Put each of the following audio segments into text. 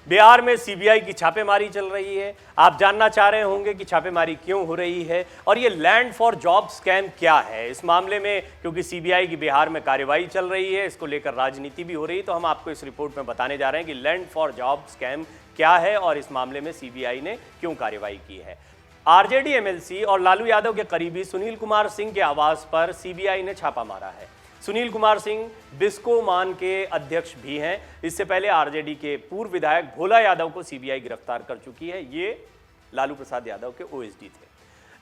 बिहार में सीबीआई की छापेमारी चल रही है। आप जानना चाह रहे होंगे कि छापेमारी क्यों हो रही है और ये लैंड फॉर जॉब स्कैम क्या है। इस मामले में क्योंकि सीबीआई की बिहार में कार्रवाई चल रही है, इसको लेकर राजनीति भी हो रही है, तो हम आपको इस रिपोर्ट में बताने जा रहे हैं कि लैंड फॉर जॉब स्कैम क्या है और इस मामले में सीबीआई ने क्यों कार्रवाई की है। आरजेडी एमएलसी और लालू यादव के करीबी सुनील कुमार सिंह के आवास पर सीबीआई ने छापा मारा है। सुनील कुमार सिंह बिस्कोमान के अध्यक्ष भी हैं। इससे पहले आरजेडी के पूर्व विधायक भोला यादव को सीबीआई गिरफ्तार कर चुकी है। ये लालू प्रसाद यादव के ओएसडी थे।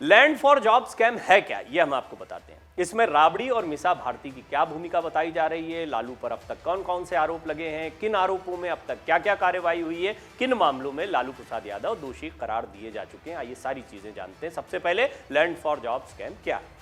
लैंड फॉर जॉब स्कैम है क्या, ये हम आपको बताते हैं। इसमें राबड़ी और मीसा भारती की क्या भूमिका बताई जा रही है, लालू पर अब तक कौन कौन से आरोप लगे हैं, किन आरोपों में अब तक क्या क्या कार्रवाई हुई है, किन मामलों में लालू प्रसाद यादव दोषी करार दिए जा चुके हैं, आइए सारी चीजें जानते हैं। सबसे पहले लैंड फॉर जॉब स्कैम क्या है।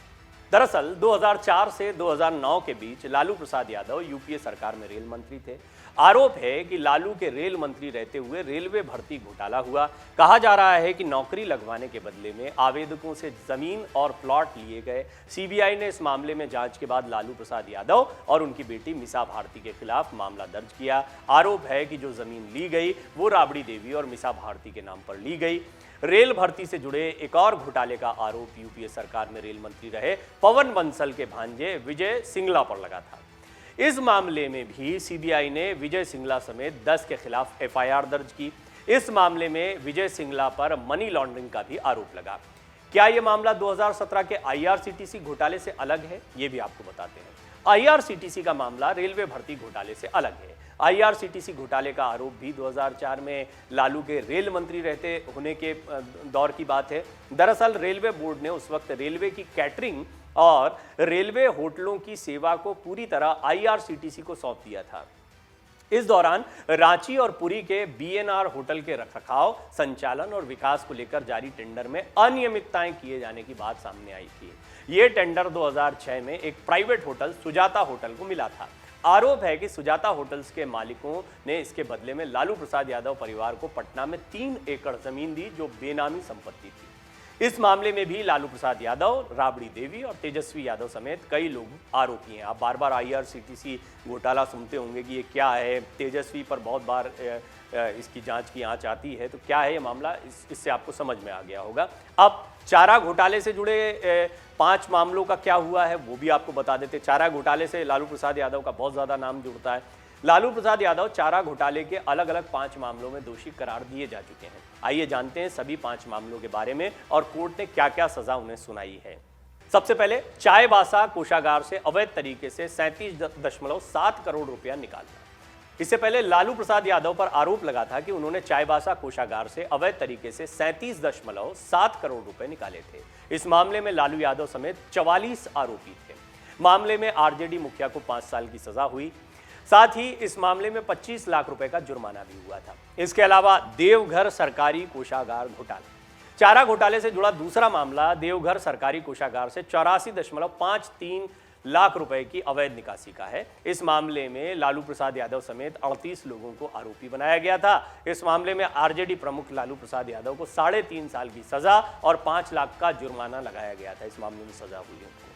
दरअसल 2004 से 2009 के बीच लालू प्रसाद यादव यूपीए सरकार में रेल मंत्री थे। आरोप है कि लालू के रेल मंत्री रहते हुए रेलवे भर्ती घोटाला हुआ। कहा जा रहा है कि नौकरी लगवाने के बदले में आवेदकों से जमीन और प्लॉट लिए गए। सीबीआई ने इस मामले में जांच के बाद लालू प्रसाद यादव और उनकी बेटी मीसा भारती के खिलाफ मामला दर्ज किया। आरोप है कि जो जमीन ली गई वो राबड़ी देवी और मीसा भारती के नाम पर ली गई। रेल भर्ती से जुड़े एक और घोटाले का आरोप यूपीए सरकार में रेल मंत्री रहे पवन बंसल के भांजे विजय सिंगला पर लगा था। इस मामले में भी सीबीआई ने विजय सिंगला समेत 10 के खिलाफ एफआईआर दर्ज की। इस मामले में विजय सिंगला पर मनी लॉन्ड्रिंग का भी आरोप लगा। क्या यह मामला 2017 के आईआरसीटीसी घोटाले से अलग है, ये भी आपको बताते हैं। आईआरसीटीसी का मामला रेलवे भर्ती घोटाले से अलग है। आईआरसीटीसी घोटाले का आरोप भी 2004 में लालू के रेल मंत्री रहते होने के दौर की बात है। दरअसल रेलवे बोर्ड ने उस वक्त रेलवे की कैटरिंग और रेलवे होटलों की सेवा को पूरी तरह आईआरसीटीसी को सौंप दिया था। इस दौरान रांची और पुरी के बीएनआर होटल के रखरखाव, संचालन और विकास को लेकर जारी टेंडर में अनियमितताएं किए जाने की बात सामने आई थी। यह टेंडर 2006 में एक प्राइवेट होटल सुजाता होटल को मिला था। आरोप है कि सुजाता होटल्स के मालिकों ने इसके बदले में लालू प्रसाद यादव परिवार को पटना में 3 एकड़ जमीन दी, जो बेनामी संपत्ति थी। इस मामले में भी लालू प्रसाद यादव, राबड़ी देवी और तेजस्वी यादव समेत कई लोग आरोपी हैं। आप बार बार आईआरसीटीसी घोटाला सुनते होंगे कि ये क्या है। तेजस्वी पर बहुत बार इसकी जांच की आंच आती है, तो क्या है ये मामला, इससे आपको समझ में आ गया होगा। अब चारा घोटाले से जुड़े 5 मामलों का क्या हुआ है वो भी आपको बता देते। चारा घोटाले से लालू प्रसाद यादव का बहुत ज़्यादा नाम जुड़ता है। लालू प्रसाद यादव चारा घोटाले के अलग अलग 5 मामलों में दोषी करार दिए जा चुके हैं। आइए जानते हैं सभी 5 मामलों के बारे में और कोर्ट ने क्या क्या सजा उन्हें सुनाई है। सबसे पहले चाईबासा कोषागार से अवैध तरीके से 37.7 करोड़ रुपया निकालना। इससे पहले लालू प्रसाद यादव पर आरोप लगा था कि उन्होंने चाईबासा कोषागार से अवैध तरीके से 37.7 करोड़ रुपए निकाले थे। इस मामले में लालू यादव समेत 44 आरोपी थे। मामले में आरजेडी मुखिया को 5 साल की सजा हुई। साथ ही इस मामले में 25 लाख रुपए का जुर्माना भी हुआ था। इसके अलावा देवघर सरकारी कोषागार घोटाला, चारा घोटाले से जुड़ा दूसरा मामला देवघर सरकारी कोषागार से 84.53 लाख रुपए की अवैध निकासी का है। इस मामले में लालू प्रसाद यादव समेत 38 लोगों को आरोपी बनाया गया था। इस मामले में आरजेडी प्रमुख लालू प्रसाद यादव को 3.5 साल की सजा और 5 लाख का जुर्माना लगाया गया था। इस मामले में सजा हुई है उनको।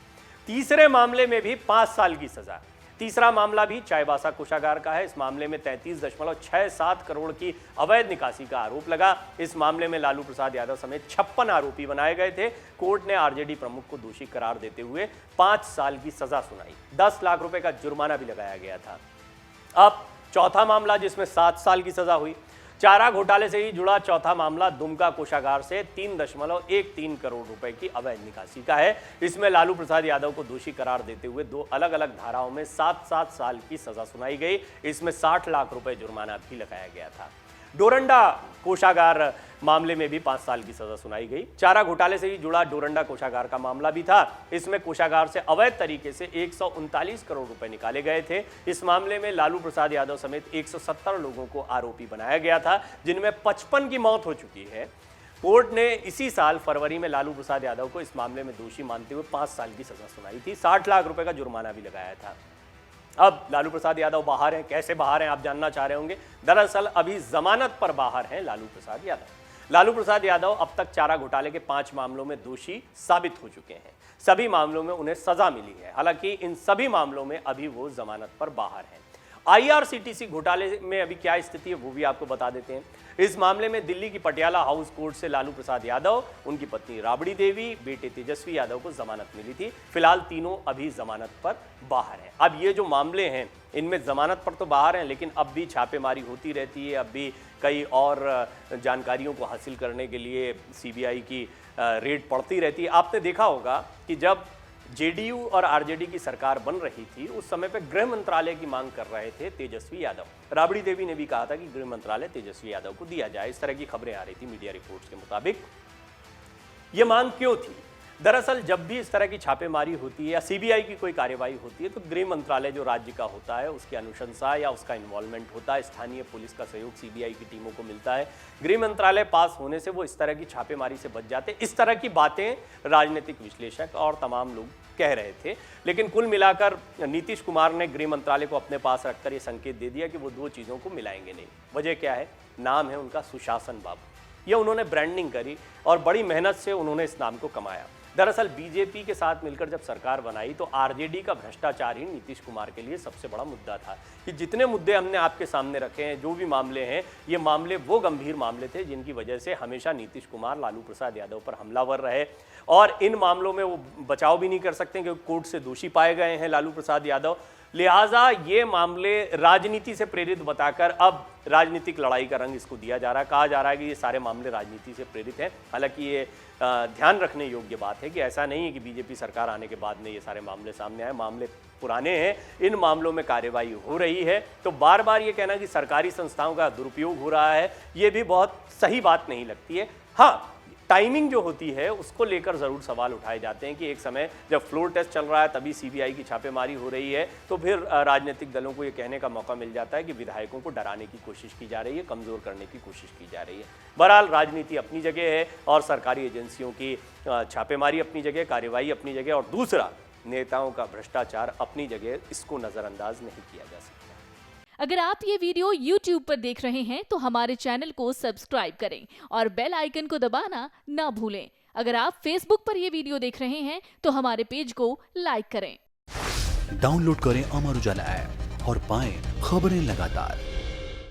तीसरे मामले में भी 5 साल की सजा। तीसरा मामला भी चाईबासा कोषागार का है। इस मामले में 33.67 करोड़ की अवैध निकासी का आरोप लगा। इस मामले में लालू प्रसाद यादव समेत 56 आरोपी बनाए गए थे। कोर्ट ने आरजेडी प्रमुख को दोषी करार देते हुए 5 साल की सजा सुनाई। 10 लाख रुपए का जुर्माना भी लगाया गया था। अब चौथा मामला जिसमें 7 साल की सजा हुई। चारा घोटाले से ही जुड़ा चौथा मामला दुमका कोषागार से 3.13 करोड़ रुपए की अवैध निकासी का है। इसमें लालू प्रसाद यादव को दोषी करार देते हुए 2 अलग अलग धाराओं में 7-7 साल की सजा सुनाई गई। इसमें 60 लाख रुपए जुर्माना भी लगाया गया था। डोरंडा कोषागार मामले में भी 5 साल की सजा सुनाई गई। चारा घोटाले से ही जुड़ा डोरंडा कोषागार का मामला भी था। इसमें कोषागार से अवैध तरीके से 139 करोड़ रुपए निकाले गए थे। इस मामले में लालू प्रसाद यादव समेत 170 लोगों को आरोपी बनाया गया था, जिनमें 55 की मौत हो चुकी है। कोर्ट ने इसी साल फरवरी में लालू प्रसाद यादव को इस मामले में दोषी मानते हुए 5 साल की सजा सुनाई थी। 60 लाख रुपए का जुर्माना भी लगाया था। अब लालू प्रसाद यादव बाहर हैं। कैसे बाहर हैं आप जानना चाह रहे होंगे। दरअसल अभी जमानत पर बाहर हैं लालू प्रसाद यादव। लालू प्रसाद यादव अब तक चारा घोटाले के 5 मामलों में दोषी साबित हो चुके हैं। सभी मामलों में उन्हें सजा मिली है। हालांकि इन सभी मामलों में अभी वो जमानत पर बाहर हैं। IRCTC घोटाले में अभी क्या स्थिति है वो भी आपको बता देते हैं। इस मामले में दिल्ली की पटियाला हाउस कोर्ट से लालू प्रसाद यादव, उनकी पत्नी राबड़ी देवी, बेटे तेजस्वी यादव को जमानत मिली थी। फिलहाल तीनों अभी जमानत पर बाहर हैं। अब ये जो मामले हैं इनमें जमानत पर तो बाहर हैं, लेकिन अब भी छापेमारी होती रहती है। अब भी कई और जानकारियों को हासिल करने के लिए CBI की रेड पड़ती रहती है। आपने देखा होगा कि जब JDU और RJD की सरकार बन रही थी उस समय पे गृह मंत्रालय की मांग कर रहे थे तेजस्वी यादव। राबड़ी देवी ने भी कहा था कि गृह मंत्रालय तेजस्वी यादव को दिया जाए। इस तरह की खबरें आ रही थी मीडिया रिपोर्ट्स के मुताबिक। ये मांग क्यों थी? दरअसल जब भी इस तरह की छापेमारी होती है या CBI की कोई कार्यवाही होती है तो गृह मंत्रालय जो राज्य का होता है उसकी अनुशंसा या उसका इन्वॉल्वमेंट होता है, स्थानीय पुलिस का सहयोग CBI की टीमों को मिलता है। गृह मंत्रालय पास होने से वो इस तरह की छापेमारी से बच जाते। इस तरह की बातें राजनीतिक विश्लेषक और तमाम लोग कह रहे थे, लेकिन कुल मिलाकर नीतीश कुमार ने गृह मंत्रालय को अपने पास रखकर ये संकेत दे दिया कि वो दो चीज़ों को मिलाएंगे नहीं। वजह क्या है? नाम है उनका सुशासन बाबू। यह उन्होंने ब्रांडिंग करी और बड़ी मेहनत से उन्होंने इस नाम को कमाया। दरअसल बीजेपी के साथ मिलकर जब सरकार बनाई तो RJD का भ्रष्टाचार ही नीतीश कुमार के लिए सबसे बड़ा मुद्दा था। कि जितने मुद्दे हमने आपके सामने रखे हैं, जो भी मामले हैं, ये मामले वो गंभीर मामले थे जिनकी वजह से हमेशा नीतीश कुमार लालू प्रसाद यादव पर हमलावर रहे और इन मामलों में वो बचाव भी नहीं कर सकते क्योंकि कोर्ट से दोषी पाए गए हैं लालू प्रसाद यादव। लिहाजा ये मामले राजनीति से प्रेरित बताकर अब राजनीतिक लड़ाई का रंग इसको दिया जा रहा है। कहा जा रहा है कि ये सारे मामले राजनीति से प्रेरित हैं। हालांकि ये ध्यान रखने योग्य बात है कि ऐसा नहीं है कि बीजेपी सरकार आने के बाद में ये सारे मामले सामने आए। मामले पुराने हैं, इन मामलों में कार्रवाई हो रही है। तो बार बार ये कहना कि सरकारी संस्थाओं का दुरुपयोग हो रहा है, ये भी बहुत सही बात नहीं लगती है। हाँ, टाइमिंग जो होती है उसको लेकर ज़रूर सवाल उठाए जाते हैं कि एक समय जब फ्लोर टेस्ट चल रहा है तभी CBI की छापेमारी हो रही है, तो फिर राजनीतिक दलों को ये कहने का मौका मिल जाता है कि विधायकों को डराने की कोशिश की जा रही है, कमज़ोर करने की कोशिश की जा रही है। बहरहाल राजनीति अपनी जगह है और सरकारी एजेंसियों की छापेमारी अपनी जगह, कार्रवाई अपनी जगह, और दूसरा नेताओं का भ्रष्टाचार अपनी जगह, इसको नज़रअंदाज नहीं किया जा सकता। अगर आप ये वीडियो YouTube पर देख रहे हैं तो हमारे चैनल को सब्सक्राइब करें और बेल आइकन को दबाना ना भूलें। अगर आप Facebook पर ये वीडियो देख रहे हैं तो हमारे पेज को लाइक करें। डाउनलोड करें अमर उजाला ऐप और पाएं खबरें लगातार।